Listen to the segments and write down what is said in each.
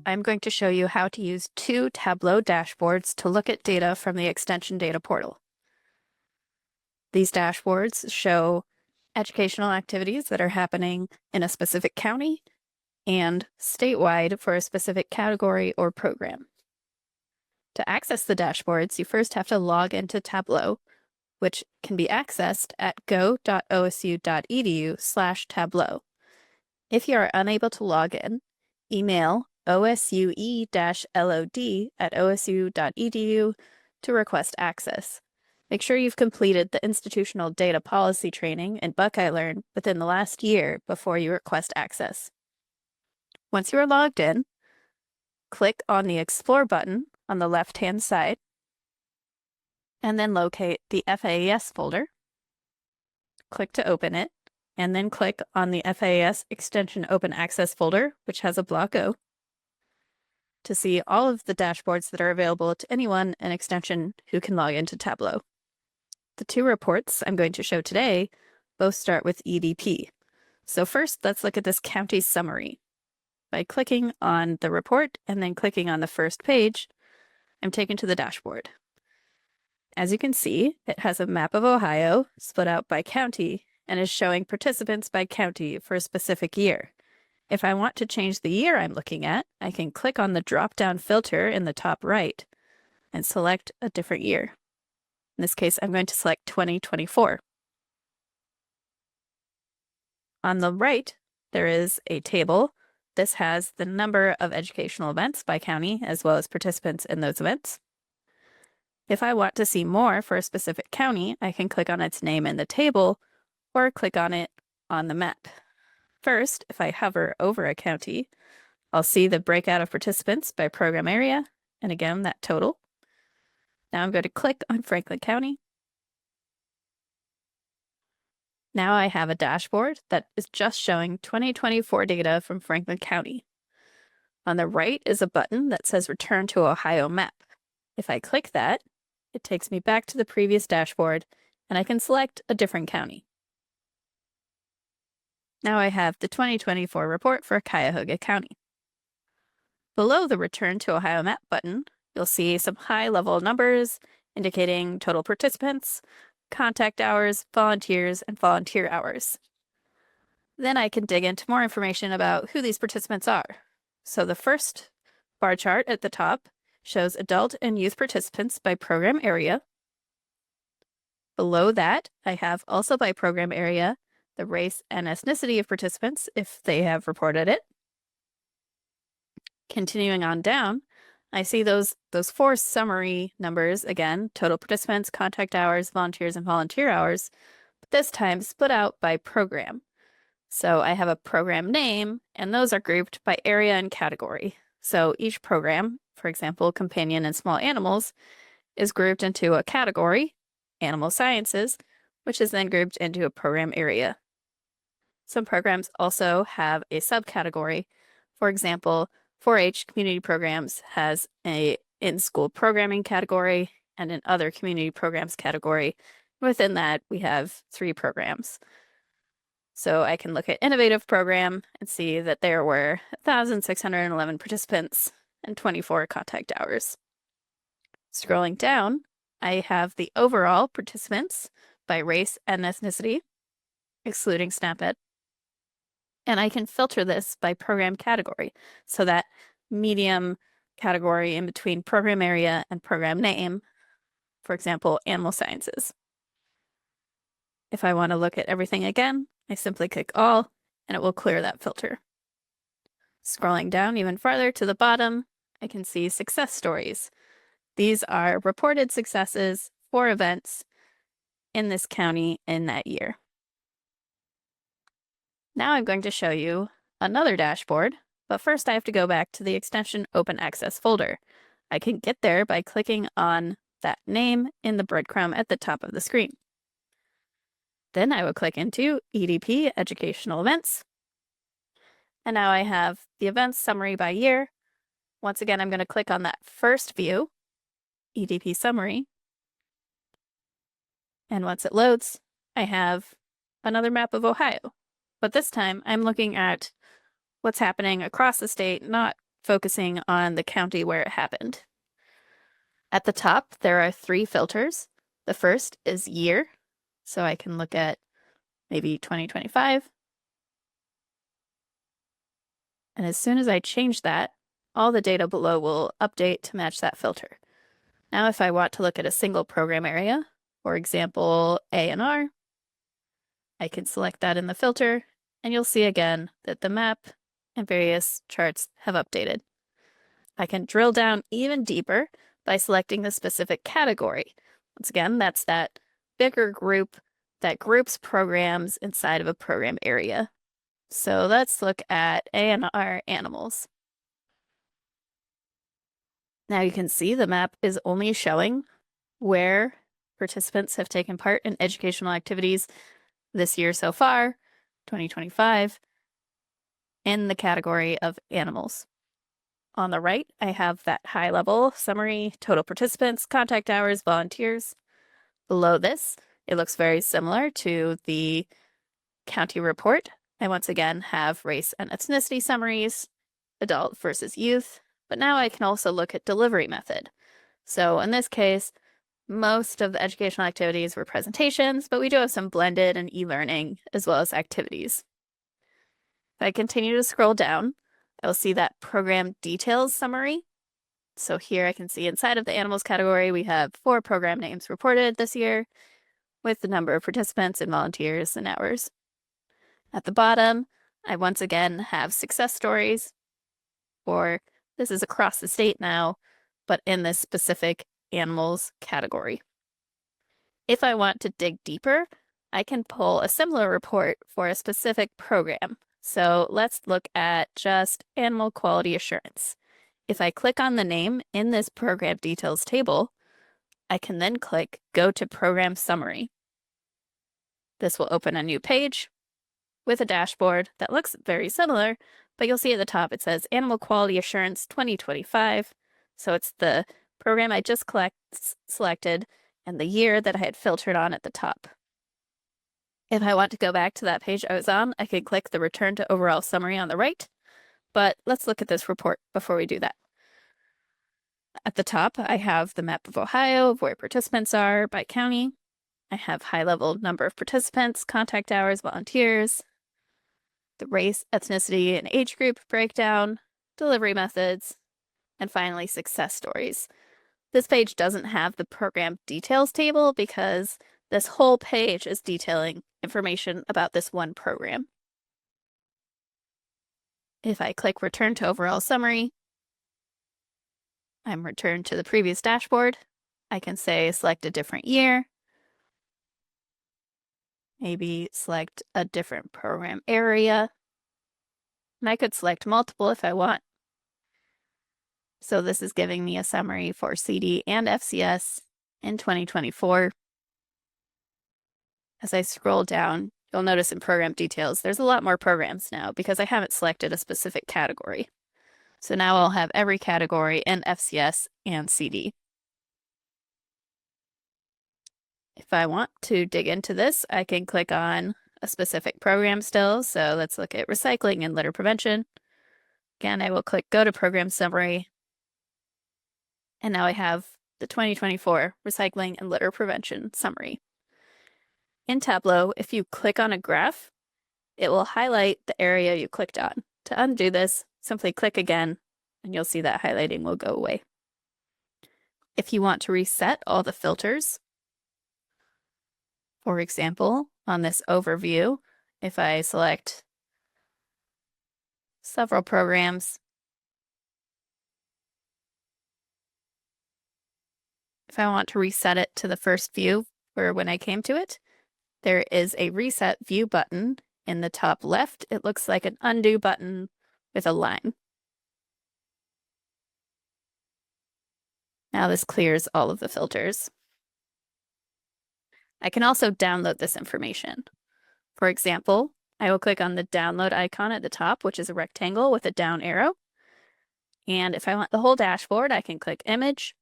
I'm going to show you how to use two Tableau dashboards to look at data from the Extension Data Portal. These dashboards show educational activities that are happening in a specific county and statewide for a specific category or program. To access the dashboards, you first have to log into Tableau, which can be accessed at go.osu.edu/Tableau. If you are unable to log in, email osue-lod@osu.edu to request access. Make sure you've completed the institutional data policy training in Buckeye Learn within the last year before you request access. Once you are logged in, click on the Explore button on the left-hand side, and then locate the FAES folder. Click to open it, and then click on the FAES Extension Open Access folder, which has a block O, to see all of the dashboards that are available to anyone in Extension who can log into Tableau. The two reports I'm going to show today both start with EDP. So first, let's look at this county summary. By clicking on the report and then clicking on the first page, I'm taken to the dashboard. As you can see, it has a map of Ohio split out by county and is showing participants by county for a specific year. If I want to change the year I'm looking at, I can click on the drop-down filter in the top right and select a different year. In this case, I'm going to select 2024. On the right, there is a table. This has the number of educational events by county, as well as participants in those events. If I want to see more for a specific county, I can click on its name in the table or click on it on the map. First, if I hover over a county, I'll see the breakout of participants by program area, and again, that total. Now I'm going to click on Franklin County. Now I have a dashboard that is just showing 2024 data from Franklin County. On the right is a button that says Return to Ohio Map. If I click that, it takes me back to the previous dashboard, and I can select a different county. Now I have the 2024 report for Cuyahoga County. Below the Return to Ohio Map button, you'll see some high-level numbers indicating total participants, contact hours, volunteers, and volunteer hours. Then I can dig into more information about who these participants are. So the first bar chart at the top shows adult and youth participants by program area. Below that, I have also by program area the race and ethnicity of participants if they have reported it. Continuing on down, I see those four summary numbers again, total participants, contact hours, volunteers, and volunteer hours, but this time split out by program. So I have a program name, and those are grouped by area and category. So each program, for example, companion and small animals, is grouped into a category, animal sciences, which is then grouped into a program area. Some programs also have a subcategory. For example, 4-H community programs has a in-school programming category and an other community programs category. Within that, we have 3 programs. So I can look at innovative program and see that there were 1,611 participants and 24 contact hours. Scrolling down, I have the overall participants by race and ethnicity, excluding SNAP-Ed. And I can filter this by program category, so that medium category in between program area and program name, for example, animal sciences. If I want to look at everything again, I simply click all, and it will clear that filter. Scrolling down even farther to the bottom, I can see success stories. These are reported successes for events in this county in that year. Now I'm going to show you another dashboard, but first I have to go back to the Extension Open Access folder. I can get there by clicking on that name in the breadcrumb at the top of the screen. Then I will click into EDP Educational Events. And now I have the events summary by year. Once again, I'm going to click on that first view, EDP Summary. And once it loads, I have another map of Ohio. But this time, I'm looking at what's happening across the state, not focusing on the county where it happened. At the top, there are 3 filters. The first is year, so I can look at maybe 2025. And as soon as I change that, all the data below will update to match that filter. Now, if I want to look at a single program area, for example, A&R, I can select that in the filter, and you'll see again that the map and various charts have updated. I can drill down even deeper by selecting the specific category. Once again, that's that bigger group that groups programs inside of a program area. So let's look at A&R animals. Now you can see the map is only showing where participants have taken part in educational activities this year so far, 2025, in the category of animals. On the right, I have that high-level summary, total participants, contact hours, volunteers. Below this, it looks very similar to the county report. I once again have race and ethnicity summaries, adult versus youth, but now I can also look at delivery method. So in this case, most of the educational activities were presentations, but we do have some blended and e-learning as well as activities. If I continue to scroll down, I will see that program details summary. So here I can see inside of the animals category, we have 4 program names reported this year with the number of participants and volunteers and hours. At the bottom, I once again have success stories, or this is across the state now, but in this specific animals category. If I want to dig deeper, I can pull a similar report for a specific program. So let's look at just animal quality assurance. If I click on the name in this program details table, I can then click Go to Program Summary. This will open a new page with a dashboard that looks very similar, but you'll see at the top it says Animal Quality Assurance 2025. So it's the program I just selected and the year that I had filtered on at the top. If I want to go back to that page I was on, I can click the Return to Overall Summary on the right, but let's look at this report before we do that. At the top, I have the map of Ohio of where participants are by county. I have high-level number of participants, contact hours, volunteers, the race, ethnicity, and age group breakdown, delivery methods, and finally success stories. This page doesn't have the program details table because this whole page is detailing information about this one program. If I click Return to Overall Summary, I'm returned to the previous dashboard. I can say select a different year, maybe select a different program area, and I could select multiple if I want. So this is giving me a summary for CD and FCS in 2024. As I scroll down, you'll notice in program details, there's a lot more programs now because I haven't selected a specific category. So now I'll have every category in FCS and CD. If I want to dig into this, I can click on a specific program still. So let's look at recycling and litter prevention. Again, I will click Go to Program Summary. And now I have the 2024 Recycling and Litter Prevention Summary. In Tableau, if you click on a graph, it will highlight the area you clicked on. To undo this, simply click again, and you'll see that highlighting will go away. If you want to reset all the filters, for example, on this overview, if I select several programs, if I want to reset it to the first view for when I came to it, there is a Reset View button in the top left. It looks like an undo button with a line. Now this clears all of the filters. I can also download this information. For example, I will click on the download icon at the top, which is a rectangle with a down arrow. And if I want the whole dashboard, I can click Image.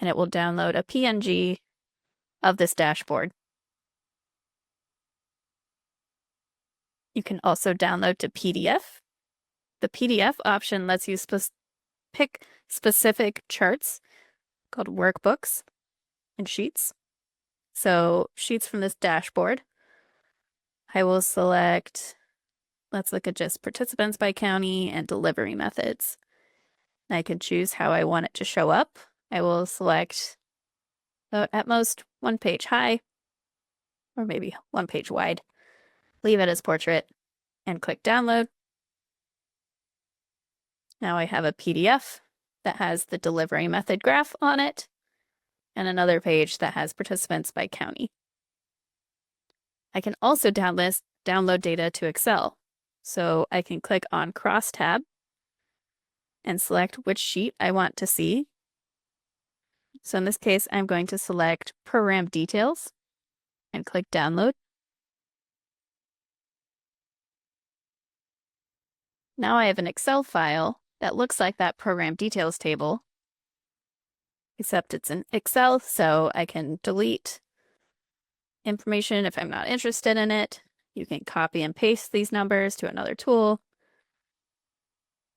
And it will download a PNG of this dashboard. You can also download to PDF. The PDF option lets you pick specific charts called workbooks and sheets. So sheets from this dashboard, I will select, let's look at just participants by county and delivery methods. I can choose how I want it to show up. I will select at most 1 page high, or maybe 1 page wide. Leave it as portrait and click download. Now I have a PDF that has the delivery method graph on it and another page that has participants by county. I can also download data to Excel. So I can click on crosstab and select which sheet I want to see. So in this case, I'm going to select program details and click download. Now I have an Excel file that looks like that program details table, except it's in Excel, so I can delete information if I'm not interested in it. You can copy and paste these numbers to another tool,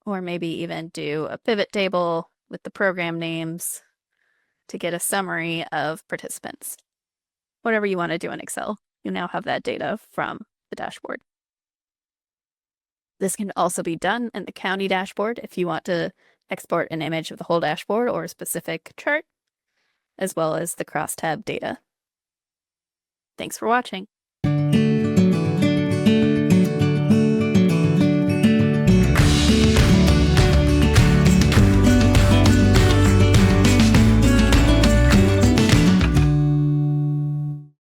or maybe even do a pivot table with the program names to get a summary of participants. Whatever you want to do in Excel, you now have that data from the dashboard. This can also be done in the county dashboard if you want to export an image of the whole dashboard or a specific chart, as well as the crosstab data. Thanks for watching.